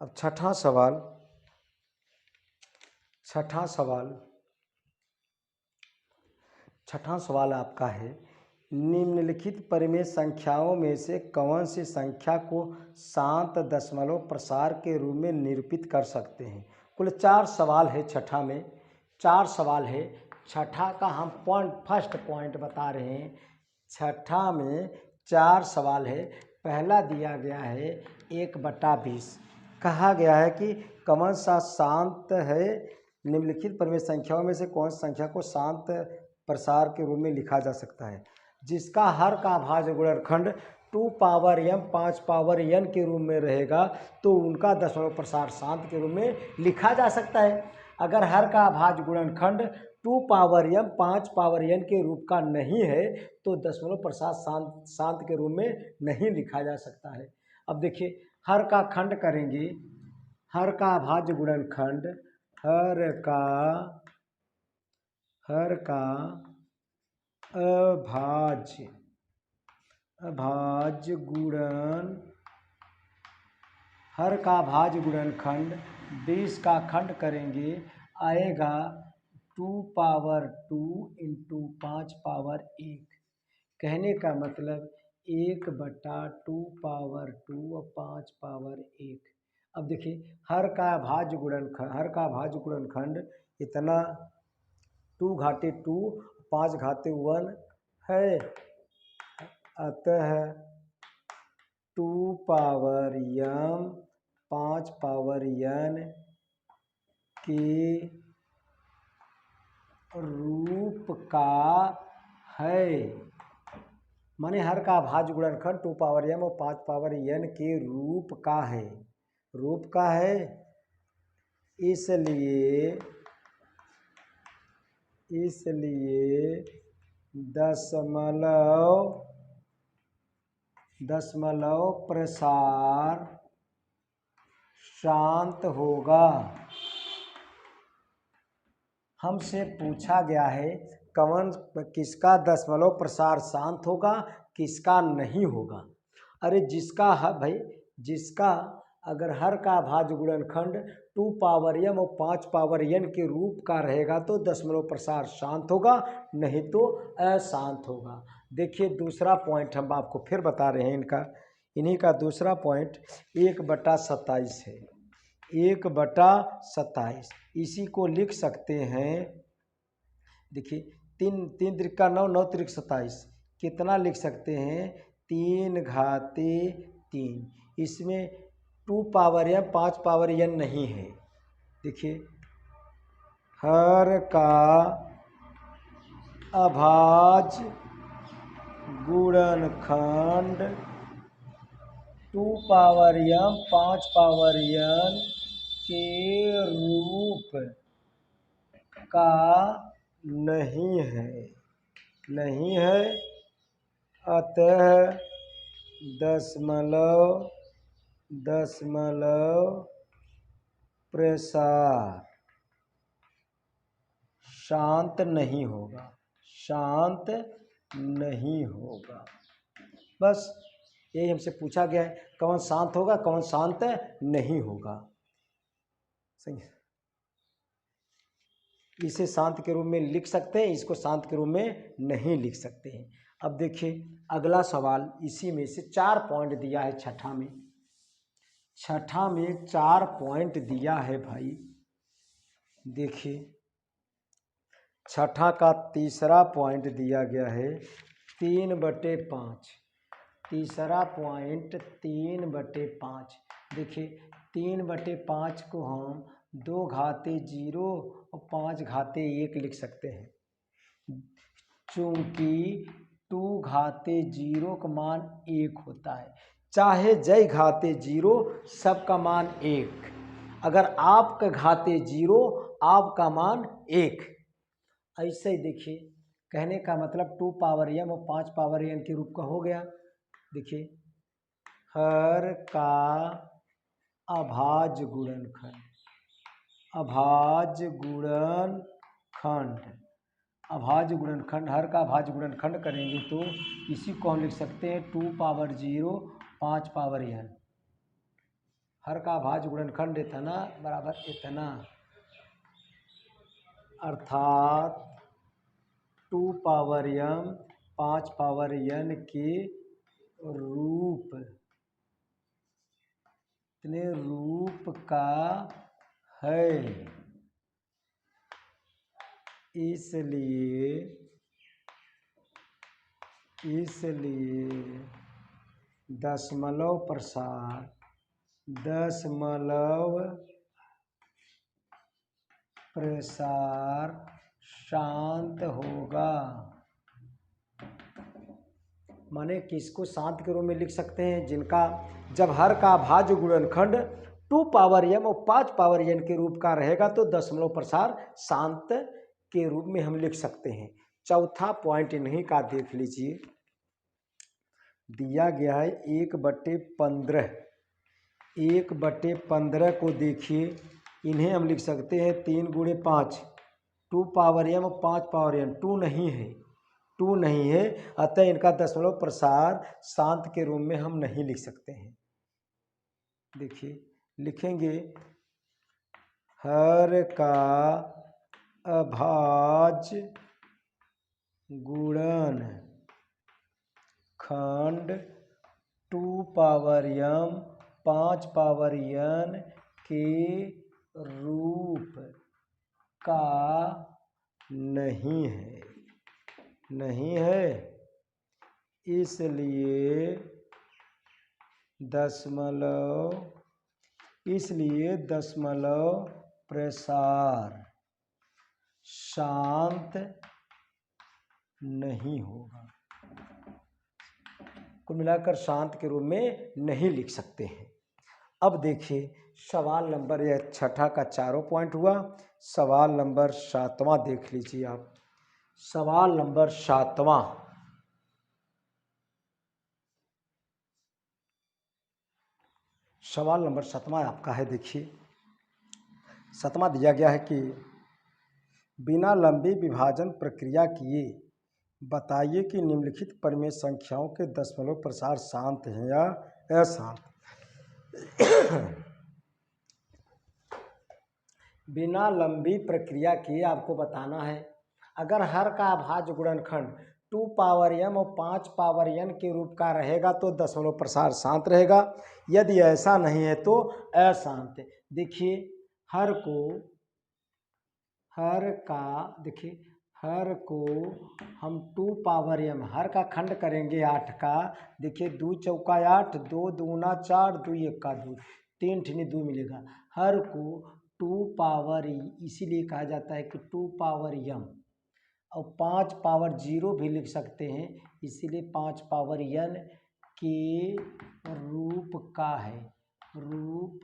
[SPEAKER 1] अब छठा सवाल आपका है, निम्नलिखित परिमेय संख्याओं में से कौन सी संख्या को शांत दशमलव प्रसार के रूप में निरूपित कर सकते हैं? कुल 4 सवाल है छठा में, 4 सवाल है। छठा का हम फर्स्ट पॉइंट बता रहे हैं। छठा में 4 सवाल है। पहला दिया गया है 1/20। कहा गया है कि कौन सा शांत है, निम्नलिखित परिमेय संख्याओं में से कौन सी संख्या को शांत प्रसार के रूप में लिखा जा सकता है, जिसका हर का भाज्य गुणनखंड 2 पावर m 5 पावर n के रूप में रहेगा, तो उनका दशमलव प्रसार शांत के रूप में लिखा जा सकता है। अगर हर का भाज्य गुणनखंड 2 पावर m 5 पावर n के रूप का नहीं है, तो दशमलव प्रसार शांत के रूप में नहीं लिखा जा सकता है। अब देखिए हर का खंड करेंगे, हर का भाज्य गुणनखंड, हर का अभाज्य गुणनखंड 20 का खंड करेंगे, आएगा 2 पावर 2 इंटू 5 पावर 1। कहने का मतलब 1/2 पावर 2 और 5 पावर 1। अब देखिए हर का भाज्य गुणनखंड इतना 2 घाते 2 5 घाते 1 है, अतः 2 पावर m 5 पावर n के रूप का है, माने हर का अभाज्य गुणनखंड 2 पावर m और 5 पावर n के रूप का है, रूप का है। इसलिए दशमलव प्रसार शांत होगा। हमसे पूछा गया है कौन किसका दशमलव प्रसार शांत होगा, किसका नहीं होगा। अरे जिसका भाई जिसका अगर हर का अभाज्य गुणनखंड 2 पावर m और 5 पावर n के रूप का रहेगा तो दशमलव प्रसार शांत होगा, नहीं तो अशांत होगा। देखिए दूसरा पॉइंट हम आपको फिर बता रहे हैं, इन्हीं का दूसरा पॉइंट 1/27 है। 1/27 इसी को लिख सकते हैं। देखिए 3 त्रिका 9, 9 त्रिक 27, कितना लिख सकते हैं 3 घाते 3। इसमें 2 पावर m 5 पावर n नहीं है। देखिए हर का अभाज्य गुणनखंड 2 पावर m 5 पावर n के रूप का नहीं है, अतः दशमलव प्रसार शांत नहीं होगा। बस यही हमसे पूछा गया है, कौन शांत होगा कौन शांत नहीं होगा। सही, इसे शांत के रूप में लिख सकते हैं, इसको शांत के रूप में नहीं लिख सकते हैं। अब देखिए अगला सवाल, इसी में से 4 पॉइंट दिया है। छठा में 4 पॉइंट दिया है भाई। देखिए छठा का तीसरा पॉइंट दिया गया है 3/5। तीसरा पॉइंट 3/5। देखिए 3/5 को हम 2 घाते 0 और 5 घाते 1 लिख सकते हैं। चूंकि 2 घाते 0 का मान 1 होता है, चाहे जय घाते 0 सबका मान 1। अगर आपका घाते 0 आपका मान 1। ऐसे ही देखिए कहने का मतलब 2 पावर m और 5 पावर n के रूप का हो गया। देखिए हर का अभाज्य गुणनखंड हर का अभाज्य गुणनखंड करेंगे तो इसी को हम लिख सकते हैं 2 पावर 0 5 पावर n। हर का अभाज्य गुणनखंड इतना बराबर इतना, अर्थात 2 पावर m 5 पावर n के रूप इतने रूप का है। इसलिए दशमलव प्रसार शांत होगा। माने किसको शांत के रूप में लिख सकते हैं, जिनका जब हर का अभाज्य गुणनखंड 2 पावर m और 5 पावर n के रूप का रहेगा तो दशमलव प्रसार शांत के रूप में हम लिख सकते हैं। चौथा पॉइंट इन्हीं का देख लीजिए, दिया गया है 1/15। 1/15 को देखिए, इन्हें हम लिख सकते हैं 3 × 5, 2 पावर m और 5 पावर n। 2 नहीं है, अतः इनका दशमलव प्रसार शांत के रूप में हम नहीं लिख सकते हैं। देखिए लिखेंगे हर का अभाज्य गुणनखंड 2 पावर m 5 पावर n के रूप का नहीं है, इसलिए दशमलव प्रसार शांत नहीं होगा। कुल मिलाकर शांत के रूप में नहीं लिख सकते हैं। अब देखिए सवाल नंबर, यह छठा का चारों पॉइंट हुआ। सवाल नंबर 7वां देख लीजिए आप। सवाल नंबर 7वां, सवाल नंबर 7वां आपका है। देखिए 7वां दिया गया है कि बिना लंबी विभाजन प्रक्रिया किए बताइए कि निम्नलिखित परिमेय संख्याओं के दशमलव प्रसार शांत हैं या अशांत। बिना लंबी प्रक्रिया किए आपको बताना है। अगर हर का अभाज्य गुणनखंड 2 पावर m और 5 पावर n के रूप का रहेगा तो दशमलव प्रसार शांत रहेगा। यदि ऐसा नहीं है तो अशांत है। देखिए देखिए हर को हम 2 पावर m, हर का खंड करेंगे 8 का। देखिए 2 चौका 8, 2 दूना 4, 2 1 2, 3 ठिनी 2 मिलेगा। हर को 2 पावर, इसीलिए कहा जाता है कि 2 पावर m, और 5 पावर 0 भी लिख सकते हैं, इसीलिए 5 पावर n के रूप का है। रूप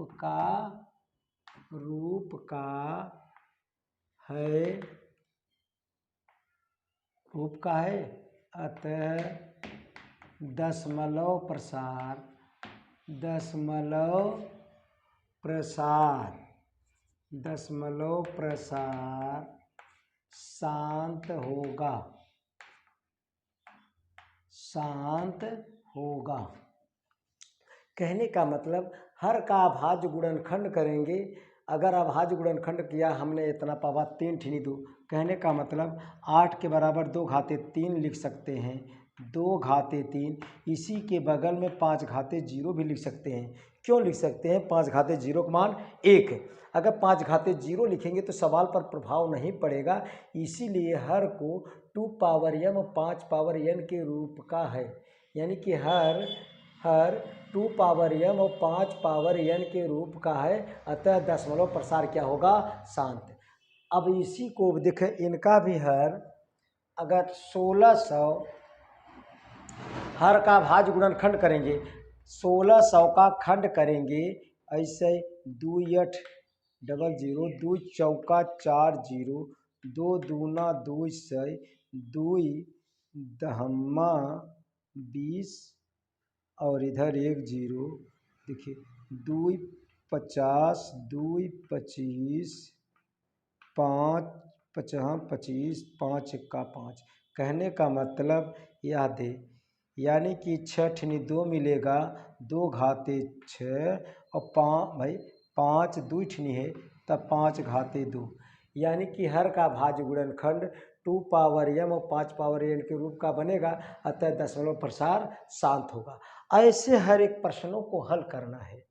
[SPEAKER 1] का है। अतः दशमलव प्रसार शांत होगा। कहने का मतलब हर का अभाज्य गुणनखंड करेंगे। अगर अभाज्य गुणनखंड किया हमने इतना पावा 3 ठिनी 2, कहने का मतलब 8 के बराबर 2 घाते 3 लिख सकते हैं। 2 घाते 3, इसी के बगल में 5 घाते 0 भी लिख सकते हैं। क्यों लिख सकते हैं? 5 घाते 0 का मान 1 है। अगर 5 घाते 0 लिखेंगे तो सवाल पर प्रभाव नहीं पड़ेगा, इसीलिए हर को 2 पावर m और 5 पावर n के रूप का है। यानी कि हर 2 पावर m और 5 पावर n के रूप का है। अतः दशमलव प्रसार क्या होगा? शांत। अब इसी को देखें, इनका भी हर अगर 1600, हर का भाज्य गुणनखंड करेंगे, 1600 का खंड करेंगे ऐसे 2 8 00, 2 चौका 4 0, 2 दूना 2 6, 2 दहम्मा 20 और इधर 1 0। देखिए 2 50, 2 25, 5 50 25, 5 1 5। कहने का मतलब यह दे, यानी कि 6 ठिनी 2 मिलेगा, 2 घाते 6 और 5 2 ठिनी है तब 5 घाते 2। यानी कि हर का भाज्य गुणनखंड 2 पावर m और 5 पावर n के रूप का बनेगा। अतः दशमलव प्रसार शांत होगा। ऐसे हर एक प्रश्नों को हल करना है।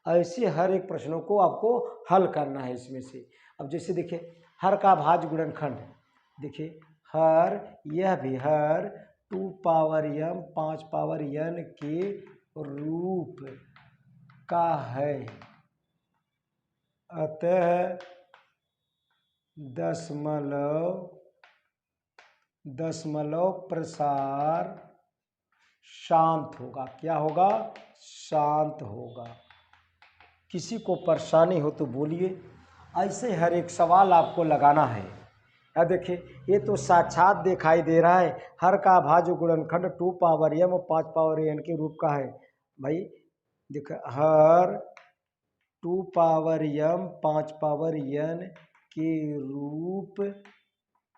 [SPEAKER 1] ऐसे हर एक प्रश्नों को आपको हल करना है इसमें से। अब जैसे देखिए हर का भाज्य गुणनखंड, देखिए यह भी हर 2 पावर m 5 पावर n के रूप का है। अतः दशमलव प्रसार शांत होगा। क्या होगा? शांत होगा। किसी को परेशानी हो तो बोलिए। ऐसे हर एक सवाल आपको लगाना है। अब देखिए ये तो साक्षात दिखाई दे रहा है, हर का भाज्य गुणनखंड 2 पावर m और 5 पावर n के रूप का है। भाई देखो हर 2 पावर m 5 पावर n के रूप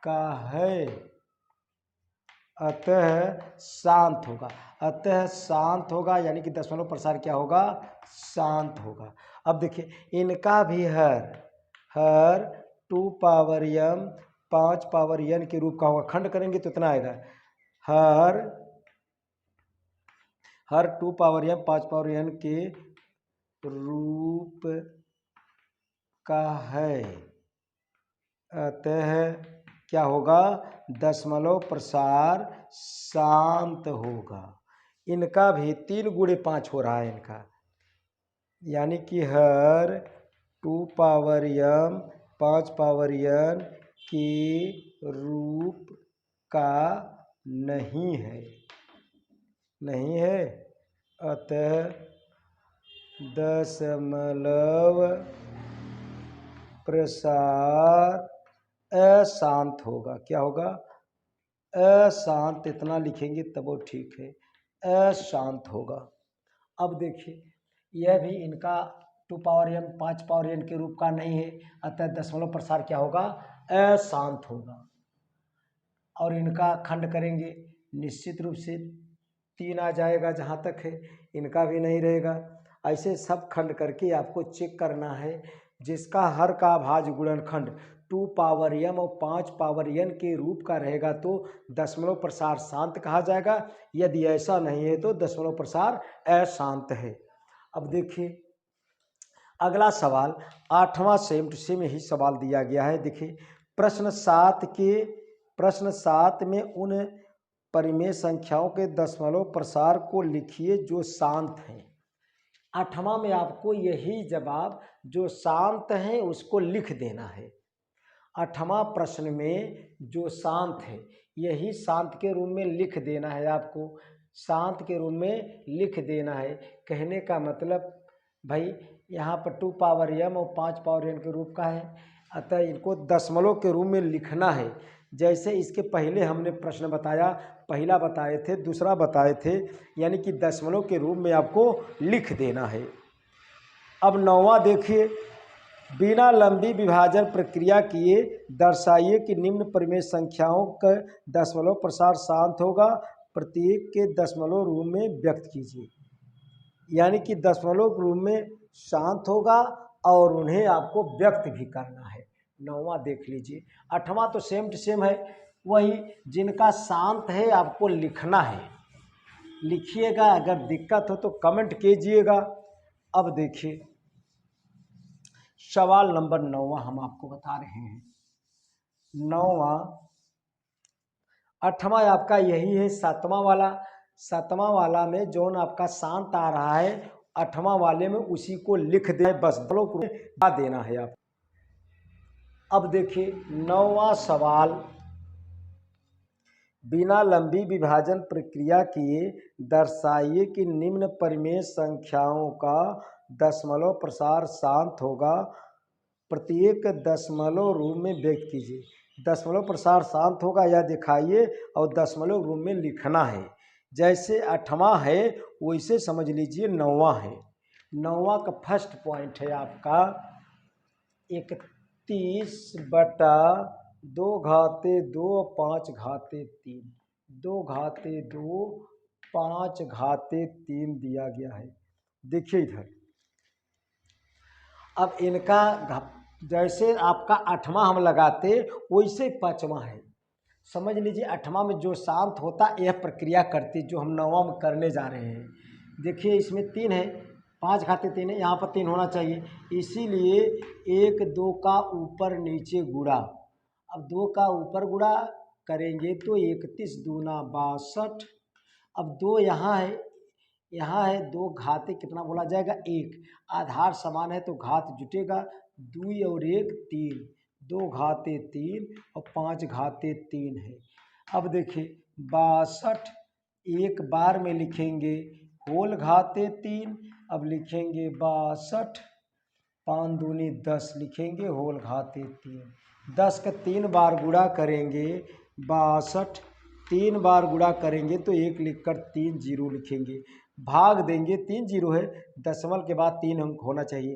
[SPEAKER 1] का है। अतः शांत होगा। अतः शांत होगा यानी कि दशमलव प्रसार क्या होगा? शांत होगा। अब देखिए इनका भी हर 2 पावर m 5 पावर n के रूप का होगा। खंड करेंगे तो इतना आएगा, हर 2 पावर m 5 पावर n के रूप का है। अतः क्या होगा? दशमलव प्रसार शांत होगा। इनका भी 3 गुणे 5 हो रहा है इनका, यानी कि हर 2 पावर m 5 पावर n के रूप का नहीं है, नहीं है, अतः दशमलव प्रसार अशांत होगा। क्या होगा? अशांत। इतना लिखेंगे तब वो ठीक है, अशांत होगा। अब देखिए, यह भी इनका 2 पावर n 5 पावर n के रूप का नहीं है, अतः दशमलव प्रसार क्या होगा? अशांत होगा। और इनका खंड करेंगे, निश्चित रूप से 3 आ जाएगा जहाँ तक है, इनका भी नहीं रहेगा। ऐसे सब खंड करके आपको चेक करना है। जिसका हर का भाज्य गुणनखंड 2 पावर m और 5 पावर n के रूप का रहेगा तो दशमलव प्रसार शांत कहा जाएगा। यदि ऐसा नहीं है तो दशमलव प्रसार अशांत है। अब देखिए अगला सवाल, 8वां सेम टू सेम यही सवाल दिया गया है। देखिए प्रश्न 7 में उन परिमेय संख्याओं के दशमलव प्रसार को लिखिए जो शांत हैं। 8वां में आपको यही जवाब जो शांत हैं उसको लिख देना है। 8वां प्रश्न में जो शांत है यही शांत के रूप में लिख देना है, आपको शांत के रूप में लिख देना है। कहने का मतलब भाई यहाँ पर 2 पावर m और 5 पावर n के रूप का है, अतः इनको दशमलव के रूप में लिखना है। जैसे इसके पहले हमने प्रश्न बताया, पहला बताए थे, दूसरा बताए थे, यानी कि दशमलव के रूप में आपको लिख देना है। अब 9वां देखिए, बिना लंबी विभाजन प्रक्रिया किए दर्शाइए कि निम्न परिमेय संख्याओं का दशमलव प्रसार शांत होगा, प्रत्येक के दशमलव रूप में व्यक्त कीजिए। यानी कि दशमलव रूप में शांत होगा और उन्हें आपको व्यक्त भी करना है। 9वां देख लीजिए। 8वां तो सेम टू सेम है, वही जिनका शांत है आपको लिखना है, लिखिएगा। अगर दिक्कत हो तो कमेंट कीजिएगा। अब देखिए सवाल नंबर 9वां हम आपको बता रहे हैं। 9वां 8वां आपका यही है, 7वां वाला। 7वां वाला में जोन आपका शांत आ रहा है, 8वां वाले में उसी को लिख दे, बस बता देना है आप। अब देखिए 9वां सवाल, बिना लंबी विभाजन प्रक्रिया किए दर्शाइए कि निम्न परिमेय संख्याओं का दशमलव प्रसार शांत होगा, प्रत्येक दशमलव रूप में व्यक्त कीजिए। दशमलव प्रसार शांत होगा यह दिखाइए और दशमलव रूप में लिखना है। जैसे 8वां है वैसे समझ लीजिए 9वां है। 9वां का फर्स्ट पॉइंट है आपका 31/2 घाते 2 5 घाते 3, 2 घाते 2 5 घाते 3 दिया गया है। देखिए इधर, अब इनका जैसे आपका 8वां हम लगाते वैसे 5वां है। समझ लीजिए 8वां में जो शांत होता यह प्रक्रिया करती जो हम 9वां में करने जा रहे हैं। देखिए इसमें 3 है, 5 घाते 3 है, यहाँ पर 3 होना चाहिए, इसीलिए 1 2 का ऊपर नीचे गुणा। अब 2 का ऊपर गुणा करेंगे तो 31 दूना 62। अब 2 यहाँ है, यहाँ है 2 घाते कितना बोला जाएगा 1, आधार समान है तो घात जुटेगा, 2 और 1 3, 2 घाते 3 और 5 घाते 3 है। अब देखिए 62 एक बार में लिखेंगे होल घाते 3, अब लिखेंगे 62, 5 दूनी 10 लिखेंगे होल घाते 3, 10 का 3 बार गुणा करेंगे 62, 3 बार गुणा करेंगे तो 1 लिखकर 3 जीरो लिखेंगे, भाग देंगे 3 जीरो है, दशमलव के बाद 3 अंक होना चाहिए,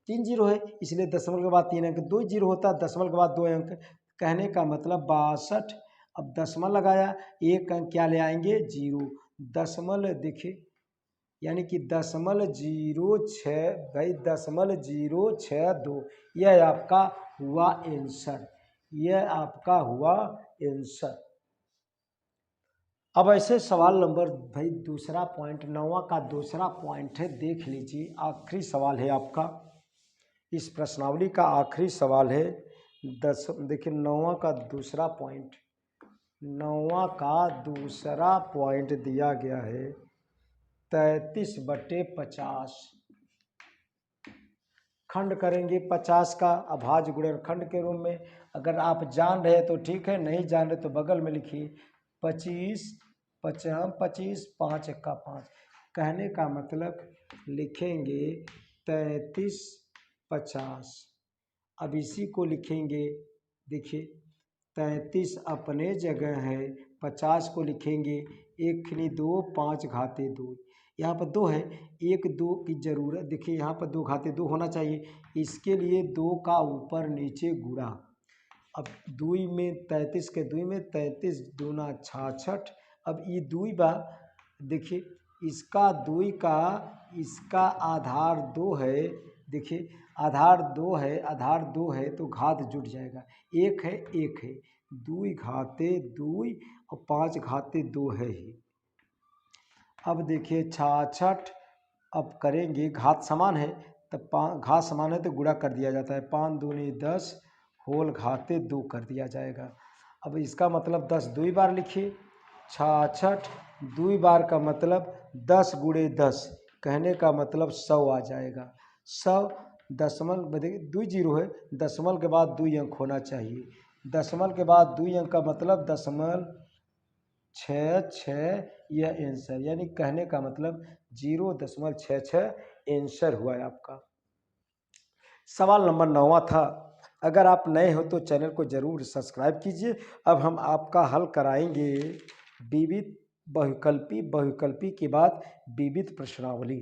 [SPEAKER 1] 3 जीरो है इसलिए दशमलव के बाद 3 अंक, 2 जीरो होता दशमलव के बाद 2 अंक, कहने का मतलब 62। अब दशमलव लगाया, एक अंक क्या ले आएंगे जीरो, दशमलव देखिए यानी कि 0.06 भाई 0.062, यह आपका हुआ आंसर, यह आपका हुआ आंसर। अब ऐसे सवाल नंबर भाई दूसरा पॉइंट 9वां का दूसरा पॉइंट है, देख लीजिए आखिरी सवाल है आपका, इस प्रश्नावली का आखिरी सवाल है। देखिए 9वां का दूसरा पॉइंट, 9वां का दूसरा पॉइंट दिया गया है 33/50 खंड करेंगे 50 का अभाज्य गुणनखंड के रूप में। अगर आप जान रहे तो ठीक है, नहीं जान रहे तो बगल में लिखिए 25 पचाम 25 5 एक्का 5। कहने का मतलब लिखेंगे 33 50। अब इसी को लिखेंगे, देखिए 33 अपने जगह है, 50 को लिखेंगे 1 खिली 2 5 घाते 2। यहाँ पर 2 है, 1 2 की ज़रूरत, देखिए यहाँ पर 2 घाते 2 होना चाहिए, इसके लिए 2 का ऊपर नीचे गुणा। अब 2 में 33 के 2 में 33 दूना 66। अब ये 2 बा, देखिए इसका 2 का, इसका आधार 2 है, देखिए आधार 2 है, आधार 2 है तो घात जुट जाएगा, 1 है 1 है, 2 घाते 2 और 5 घाते 2 है ही। अब देखिए 66, अब करेंगे घात समान है तब घात समान है तो गुणा कर दिया जाता है, 5 दूनी 10 होल घाते 2 कर दिया जाएगा। अब इसका मतलब 10 2 बार लिखिए, 66 2 बार का मतलब 10 गुणे 10, कहने का मतलब 100 आ जाएगा। 100 दशमलव, देखिए 2 जीरो है, दशमलव के बाद 2 अंक होना चाहिए, दशमलव के बाद 2 अंक का मतलब 0.66 यह आंसर, यानी कहने का मतलब 0.66 आंसर हुआ है आपका। सवाल नंबर 9वां था। अगर आप नए हो तो चैनल को जरूर सब्सक्राइब कीजिए। अब हम आपका हल कराएंगे विविध बहुविकल्पी, बहुविकल्पी के बाद विविध प्रश्नावली,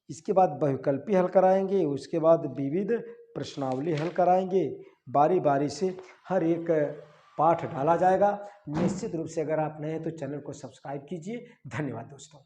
[SPEAKER 1] इसके बाद बहुविकल्पी हल कराएंगे, उसके बाद विविध प्रश्नावली हल कराएंगे। बारी बारी से हर एक पाठ डाला जाएगा। निश्चित रूप से अगर आप नए हैं तो चैनल को सब्सक्राइब कीजिए। धन्यवाद दोस्तों।